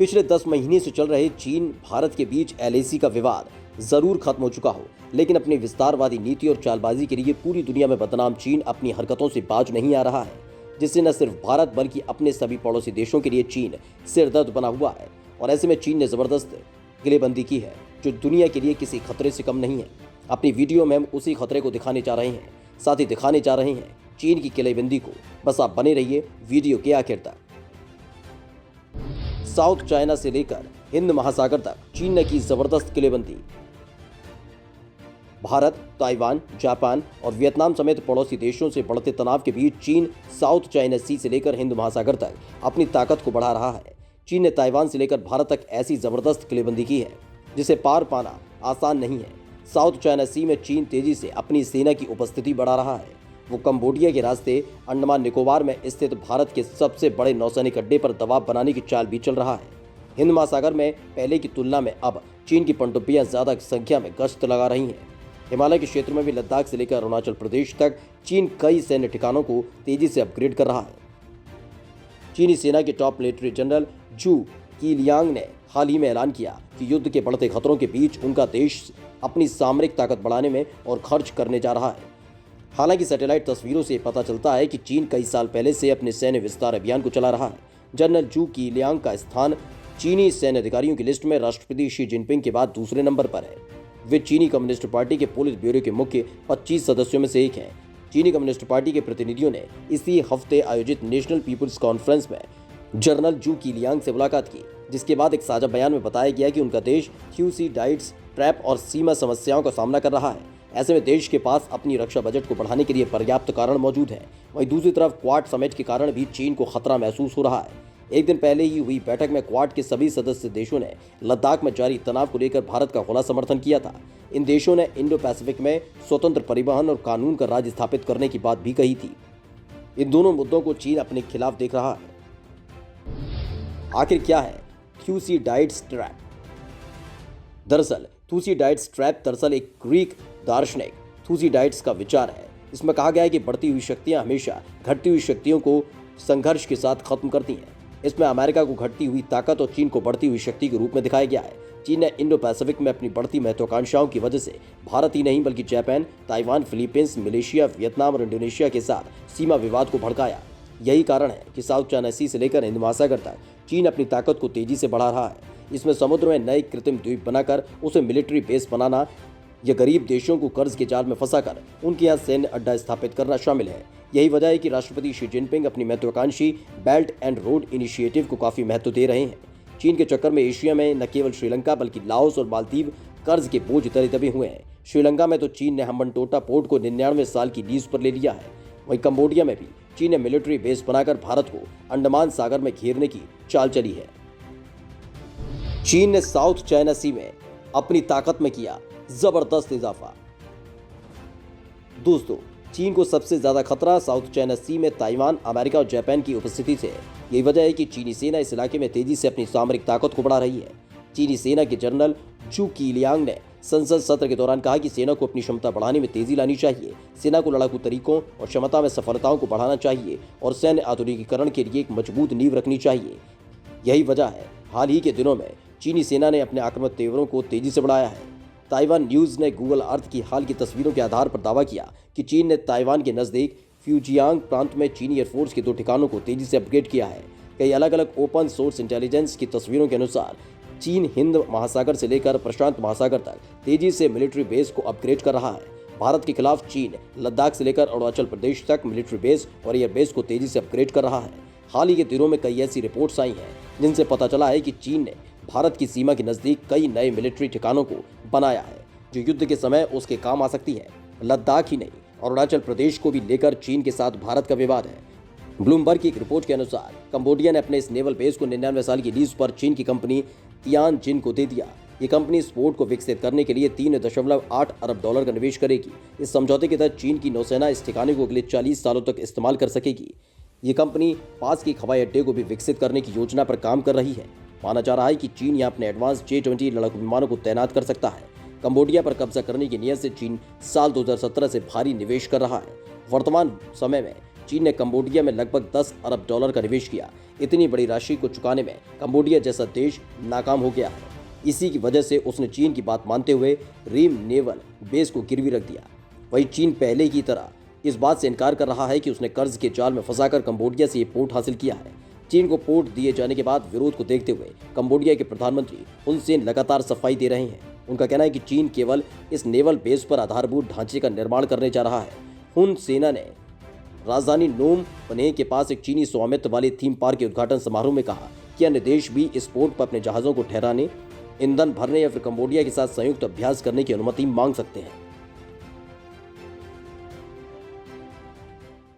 पिछले 10 महीने से चल रहे चीन भारत के बीच एलएसी का विवाद जरूर खत्म हो चुका हो, लेकिन अपनी विस्तारवादी नीति और चालबाजी के लिए पूरी दुनिया में बदनाम चीन अपनी हरकतों से बाज नहीं आ रहा है, जिससे न सिर्फ भारत बल्कि अपने सभी पड़ोसी देशों के लिए चीन सिरदर्द बना हुआ है। और ऐसे में चीन ने जबरदस्त गिलेबंदी की है जो दुनिया के लिए किसी खतरे से कम नहीं है। अपनी वीडियो में हम उसी खतरे को दिखाने जा रहे हैं, साथ ही दिखाने जा रहे हैं चीन की किलेबंदी को। बस आप बने रहिए वीडियो के आखिर तक। साउथ चाइना से लेकर हिंद महासागर तक चीन ने की जबरदस्त किलेबंदी। भारत, ताइवान, जापान और वियतनाम समेत पड़ोसी देशों से बढ़ते तनाव के बीच चीन साउथ चाइना सी से लेकर हिंद महासागर तक अपनी ताकत को बढ़ा रहा है। चीन ने ताइवान से लेकर भारत तक ऐसी जबरदस्त किलेबंदी की है जिसे पार पाना आसान नहीं है। साउथ चाइना सी में चीन तेजी से अपनी सेना की उपस्थिति बढ़ा रहा है। वो कंबोडिया के रास्ते अंडमान निकोबार में स्थित भारत के सबसे बड़े नौसैनिक अड्डे पर दबाव बनाने की चाल भी चल रहा है। हिंद महासागर में पहले की तुलना में अब चीन की पनडुब्बियां ज्यादा संख्या में गश्त लगा रही हैं। हिमालय के क्षेत्र में भी लद्दाख से लेकर अरुणाचल प्रदेश तक चीन कई सैन्य ठिकानों को तेजी से अपग्रेड कर रहा है। चीनी सेना के टॉप मिलिट्री जनरल जू कीलियांग ने हाल ही में ऐलान किया कि युद्ध के बढ़ते खतरों के बीच उनका देश अपनी सामरिक ताकत बढ़ाने में और खर्च करने जा रहा है। हालांकि सैटेलाइट तस्वीरों से पता चलता है कि चीन कई साल पहले से अपने सैन्य विस्तार अभियान को चला रहा है। जनरल जू कीलियांग का स्थान चीनी सैन्य अधिकारियों की लिस्ट में राष्ट्रपति शी जिनपिंग के बाद दूसरे नंबर पर है। वे चीनी कम्युनिस्ट पार्टी के पोलित ब्यूरो के मुख्य 25 सदस्यों में से एक हैं। चीनी कम्युनिस्ट पार्टी के प्रतिनिधियों ने इसी हफ्ते आयोजित नेशनल पीपुल्स कॉन्फ्रेंस में जनरल जू कीलियांग से मुलाकात की, जिसके बाद एक साझा बयान में बताया गया कि उनका देश थ्यूसीडाइड्स ट्रैप और सीमा समस्याओं का सामना कर रहा है। ऐसे में देश के पास अपनी रक्षा बजट को बढ़ाने के लिए पर्याप्त कारण मौजूद है। वहीं दूसरी तरफ क्वाड समिट के कारण भी चीन को खतरा महसूस हो रहा है। एक दिन पहले ही हुई बैठक में क्वाड के सभी सदस्य देशों ने लद्दाख में जारी तनाव को लेकर भारत का खुला समर्थन किया था। इन देशों ने इंडो पैसिफिक में स्वतंत्र परिवहन और कानून का राज स्थापित करने की बात भी कही थी। इन दोनों मुद्दों को चीन अपने खिलाफ देख रहा है। आखिर क्या है थ्यूसीडाइड्स ट्रैप? दरअसल थ्यूसीडाइड्स ट्रैप दरअसल एक ग्रीक दार्शनिक थ्यूसीडाइड्स का विचार है। इसमें कहा गया है कि बढ़ती हुई शक्तियां हमेशा घटती हुई शक्तियों को संघर्ष के साथ खत्म करती हैं। इसमें अमेरिका को घटती हुई ताकत और चीन को बढ़ती हुई शक्ति के रूप में दिखाया गया है। चीन ने इंडो पैसिफिक में अपनी बढ़ती महत्वाकांक्षाओं की वजह से भारत ही नहीं बल्कि Japan, Taiwan, Philippines, Malaysia, Vietnam और इंडोनेशिया के साथ सीमा विवाद को भड़काया। यही कारण है कि साउथ चाइना सी से लेकर हिंद महासागर तक चीन अपनी ताकत को तेजी से बढ़ा रहा है। इसमें समुद्र में नए कृत्रिम द्वीप बनाकर उसे मिलिट्री बेस बनाना या गरीब देशों को कर्ज के जाल में फंसाकर उनके यहाँ सैन्य अड्डा स्थापित करना शामिल है। यही वजह है कि राष्ट्रपति शी जिनपिंग अपनी महत्वाकांक्षी बेल्ट एंड रोड इनिशिएटिव को काफी महत्व दे रहे हैं। चीन के चक्कर में एशिया में न केवल श्रीलंका बल्कि लाओस और मालदीव कर्ज के बोझ तले दबे हुए हैं। श्रीलंका में तो चीन ने हम्बनटोटा पोर्ट को 99 साल की लीज पर ले लिया है। वहीं कंबोडिया में भी चीन ने मिलिट्री बेस बनाकर भारत को अंडमान सागर में घेरने की चाल चली है। चीन ने साउथ चाइना सी में अपनी ताकत में किया जबरदस्त इजाफा। दोस्तों, चीन को सबसे ज्यादा खतरा साउथ चाइना सी में ताइवान, अमेरिका और जापान की उपस्थिति से है। यही वजह है कि चीनी सेना इस इलाके में तेजी से अपनी सामरिक ताकत को बढ़ा रही है। चीनी सेना के जनरल जू कीलियांग ने संसद सत्र के दौरान कहा कि सेना को अपनी क्षमता बढ़ाने में तेजी लानी चाहिए। सेना को लड़ाकू तरीकों और क्षमता में सफलताओं को बढ़ाना चाहिए और सैन्य आधुनिकीकरण के लिए एक मजबूत नींव रखनी चाहिए। यही वजह है हाल ही के दिनों में चीनी सेना ने अपने आक्रामक तेवरों को तेजी से बढ़ाया है। ताइवान न्यूज़ ने गूगल अर्थ की हाल की तस्वीरों के आधार पर दावा किया कि चीन ने ताइवान के नज़दीक फ्यूजियांग प्रांत में चीनी एयरफोर्स के 2 ठिकानों को तेजी से अपग्रेड किया है। कई अलग अलग ओपन सोर्स इंटेलिजेंस की तस्वीरों के अनुसार चीन हिंद महासागर से लेकर प्रशांत महासागर तक तेजी से मिलिट्री बेस को अपग्रेड कर रहा है। भारत के खिलाफ चीन लद्दाख से लेकर अरुणाचल प्रदेश तक मिलिट्री बेस और एयर बेस को तेजी से अपग्रेड कर रहा है। हाल ही के दिनों में कई ऐसी रिपोर्ट्स आई हैं जिनसे पता चला है कि चीन ने भारत की सीमा के नज़दीक कई नए मिलिट्री ठिकानों को बनाया है जो युद्ध के समय उसके काम आ सकती है। लद्दाख ही नहीं, अरुणाचल प्रदेश को भी लेकर चीन के साथ भारत का विवाद है। ब्लूमबर्ग की एक रिपोर्ट के अनुसार कंबोडिया ने अपने इस नेवल बेस को 99 साल की लीज पर चीन की कंपनी तियानजिन को दे दिया। ये कंपनी इस पोर्ट को विकसित करने के लिए $3.8 अरब का निवेश करेगी। इस समझौते के तहत चीन की नौसेना इस ठिकाने को अगले 40 सालों तक इस्तेमाल कर सकेगी। ये कंपनी पास के हवाई अड्डे को भी विकसित करने की योजना पर काम कर रही है। माना जा रहा है कि चीन यहाँ अपने एडवांस J-20 लड़ाकू विमानों को तैनात कर सकता है। कंबोडिया पर कब्जा करने की नीयत से चीन साल 2017 से भारी निवेश कर रहा है। वर्तमान समय में चीन ने कंबोडिया में लगभग 10 अरब डॉलर का निवेश किया। इतनी बड़ी राशि को चुकाने में कंबोडिया जैसा देश नाकाम हो गया है। इसी की वजह से उसने चीन की बात मानते हुए रीम नेवल बेस को गिरवी रख दिया। वहीं चीन पहले की तरह इस बात से इनकार कर रहा है कि उसने कर्ज के जाल में फंसाकर कंबोडिया से ये पोर्ट हासिल किया है। चीन को पोर्ट दिए जाने के बाद विरोध को देखते हुए कंबोडिया के प्रधानमंत्री हुन सेन लगातार सफाई दे रहे हैं। उनका कहना है कि चीन केवल इस नेवल बेस पर आधारभूत ढांचे का निर्माण करने जा रहा है। हुन सेना ने राजधानी नोम पनेह के पास एक चीनी स्वामित्व वाले थीम पार्क के उद्घाटन समारोह में कहा कि अन्य देश भी इस पोर्ट पर अपने जहाज़ों को ठहराने, ईंधन भरने या फिर कंबोडिया के साथ संयुक्त अभ्यास करने की अनुमति मांग सकते हैं।